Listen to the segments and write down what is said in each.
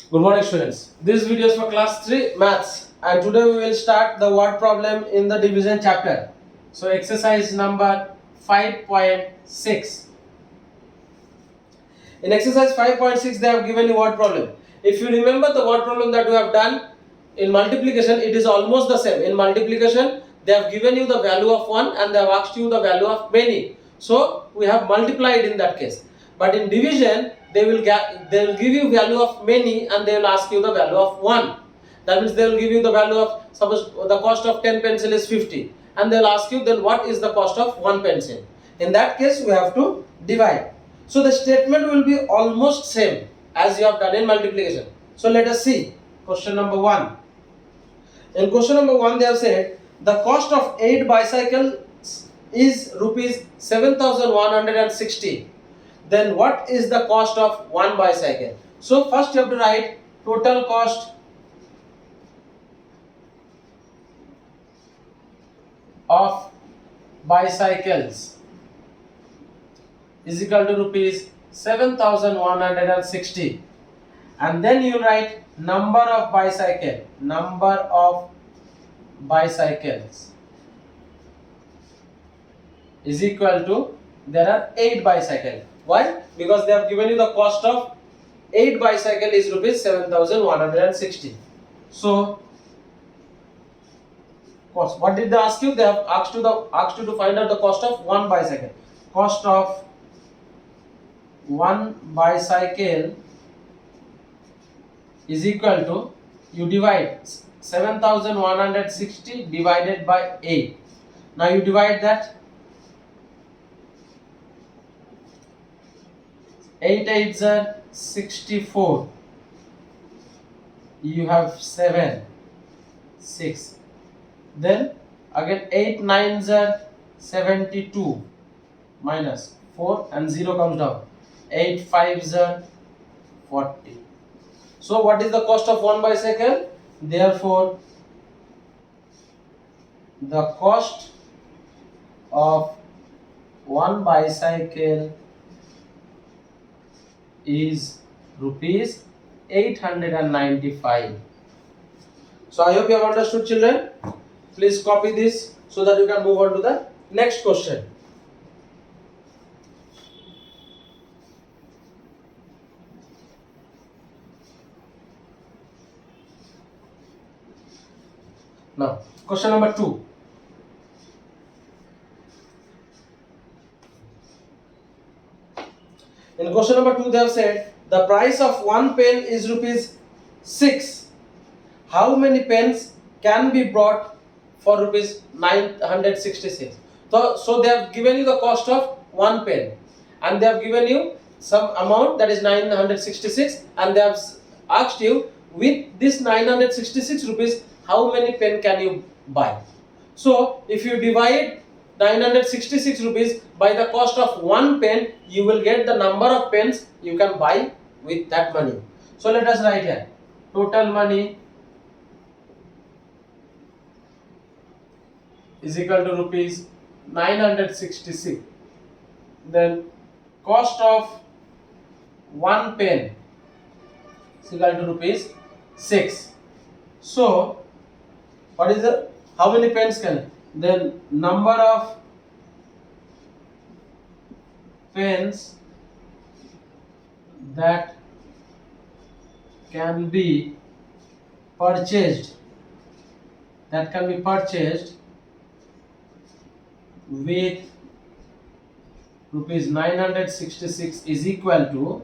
Good morning, students. This video is for class 3 maths, and today we will start the word problem in the division chapter. So, exercise number 5.6. In exercise 5.6, they have given you word problem. If you remember the word problem that we have done in multiplication, it is almost the same. In multiplication, they have given you the value of 1 and they have asked you the value of many. So, we have multiplied in that case. But in division, they will give you value of many and they will ask you the value of 1. That means they will give you the value of, suppose the cost of 10 pencil is 50, and they will ask you then what is the cost of 1 pencil. In that case, we have to divide. So the statement will be almost same as you have done in multiplication. So let us see question number 1. In question number 1, they have said the cost of 8 bicycles is rupees 7,160. Then what is the cost of 1 bicycle? So first you have to write total cost of bicycles is equal to rupees 7,160, and then you write number of bicycles is equal to, there are 8 bicycles. Why? Because they have given you the cost of 8 bicycle is rupees 7,160. So cost, what did they ask you? They have asked you to find out the cost of 1 bicycle. Cost of 1 bicycle is equal to, you divide 7,160 divided by 8. Now you divide that. 8 8s are 64. You have 7, 6. Then again 8 9s are 72. Minus 4 and 0 comes down. 8 5s are 40. So what is the cost of 1 bicycle? Therefore, the cost of 1 bicycle is rupees 895. So I hope you have understood, children. Please copy this so that you can move on to the next question. Now, question number 2. In question number 2, they have said the price of 1 pen is rupees 6. How many pens can be bought for rupees 966? So they have given you the cost of 1 pen and they have given you some amount, that is 966, and they have asked you with this 966 rupees how many pen can you buy. So if you divide 966 rupees by the cost of 1 pen, you will get the number of pens you can buy with that money. So let us write here total money is equal to rupees 966. Then cost of 1 pen is equal to rupees 6. So what is the, how many pens can, then number of pens that can be purchased with rupees 966 is equal to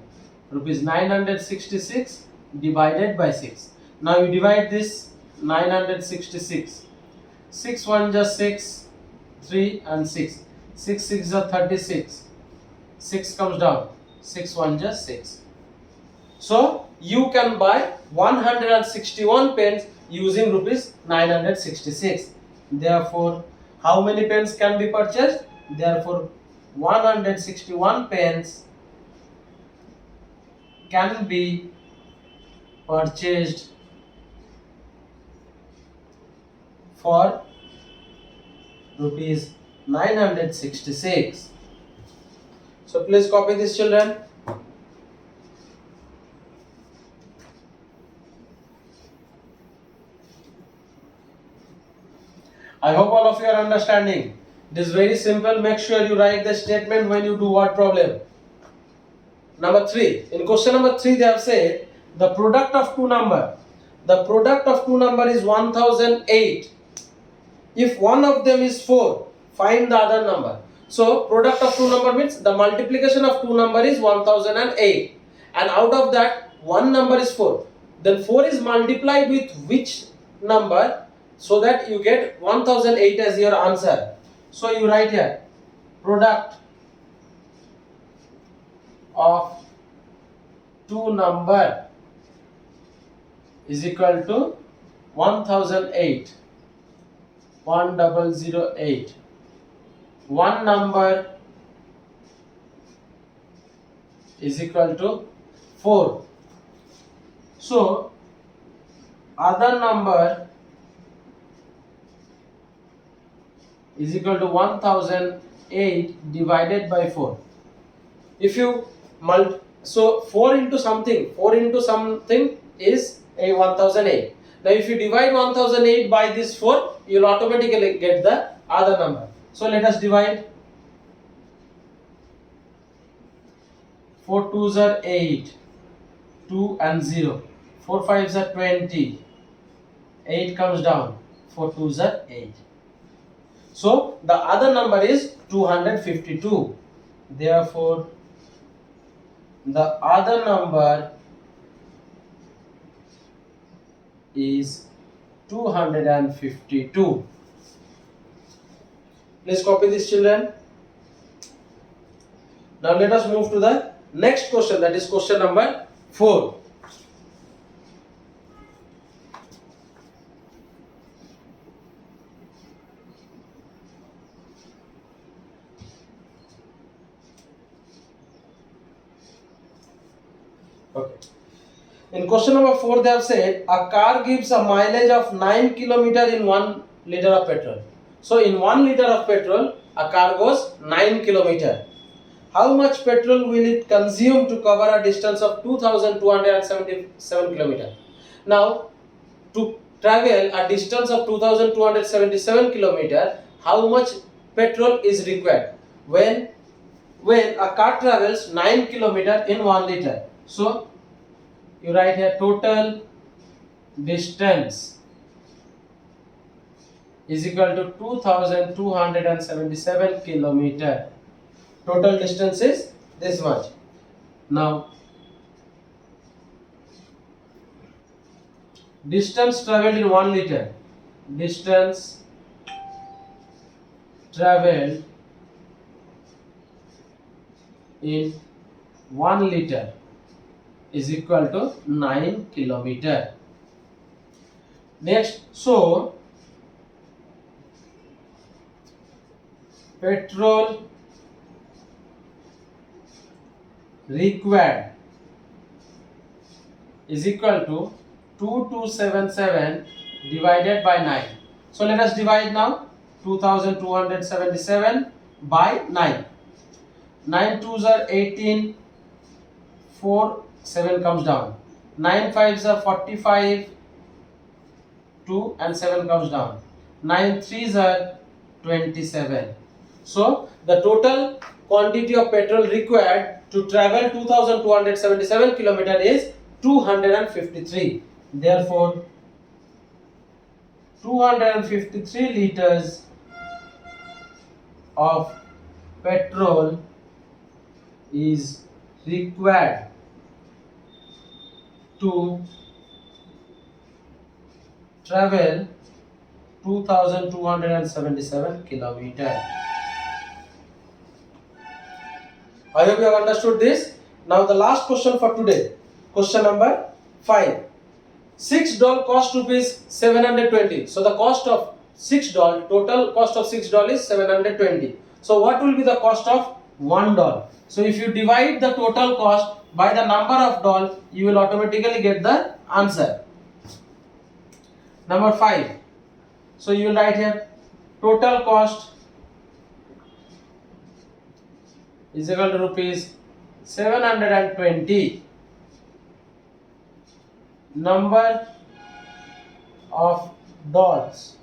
rupees 966 divided by 6. Now you divide this 966. 6 1 just 6, 3 and 6. 6 6 are 36. 6 comes down. 6 1 just 6. So you can buy 161 pens using rupees 966. Therefore, how many pens can be purchased? Therefore, 161 pens can be purchased for rupees 966. So please copy this, children. I hope all of you are understanding. It is very simple. Make sure you write the statement when you do what problem. Number 3. In question number 3 they have said the product of two number. The product of two number is 1008. If one of them is 4, find the other number. So product of two number means the multiplication of two number is 1008, and out of that one number is 4. Then 4 is multiplied with which number, so that you get 1008 as your answer. So you write here product of two number is equal to 1008. 1008. One number is equal to 4. So other number is equal to 1008 divided by 4. If you so 4 into something is a 1008. Now if you divide 1008 by this 4, you will automatically get the other number. So let us divide. 4 2s are 8, 2 and 0. 4 5s are 20, 8 comes down, 4 2s are 8. So the other number is 252. Therefore the other number is 252. Please copy this, children. Now let us move to the next question, that is question number 4. Okay. In question number 4 they have said a car gives a mileage of 9 km in 1 liter of petrol. So in 1 liter of petrol a car goes 9 km. How much petrol will it consume to cover a distance of 2277 km? Now to travel a distance of 2277 km, how much petrol is required when a car travels 9 km in 1 liter? So you write here total distance is equal to 2277 km. Total distance is this much. Now distance traveled in 1 liter. Distance traveled in 1 liter is equal to 9 km. Next, so petrol required is equal to 2277 divided by 9. So let us divide now. 2277 by 9. 9 2s are 18, 4 7 comes down, 9 5s are 45, 2 and 7 comes down, 9 3s are 27. So the total quantity of petrol required to travel 2277 km is 253. Therefore 253 liters of petrol is required to travel 2277 km. I hope you have understood this. Now the last question for today, question number 5. $6 cost rupees 720. So the cost of $6, total cost of $6 is 720. So what will be the cost of $1? So if you divide the total cost by the number of dollars, you will automatically get the answer. Number 5. So you will write here total cost is equal to rupees 720. Number of dollars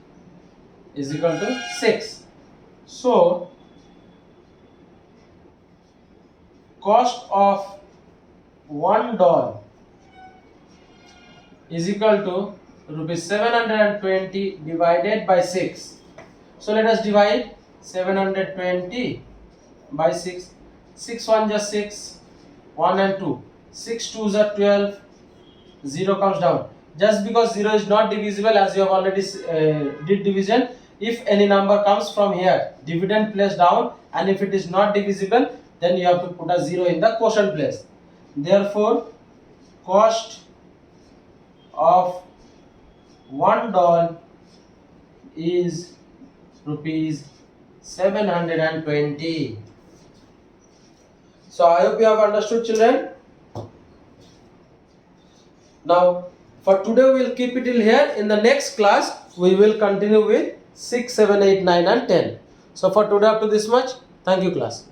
is equal to 6. So cost of $1 is equal to rupees 720 divided by 6. So let us divide 720 by 6. 6 1 just 6, 1 and 2. 6 2s are 12, 0 comes down. Just because 0 is not divisible, as you have already did division, if any number comes from here, dividend place down, and if it is not divisible, then you have to put a 0 in the quotient place. Therefore, cost of $1 is rupees 720. So I hope you have understood, children. Now for today we will keep it till here. In the next class we will continue with 6, 7, 8, 9 and 10. So for today up to this much. Thank you, class.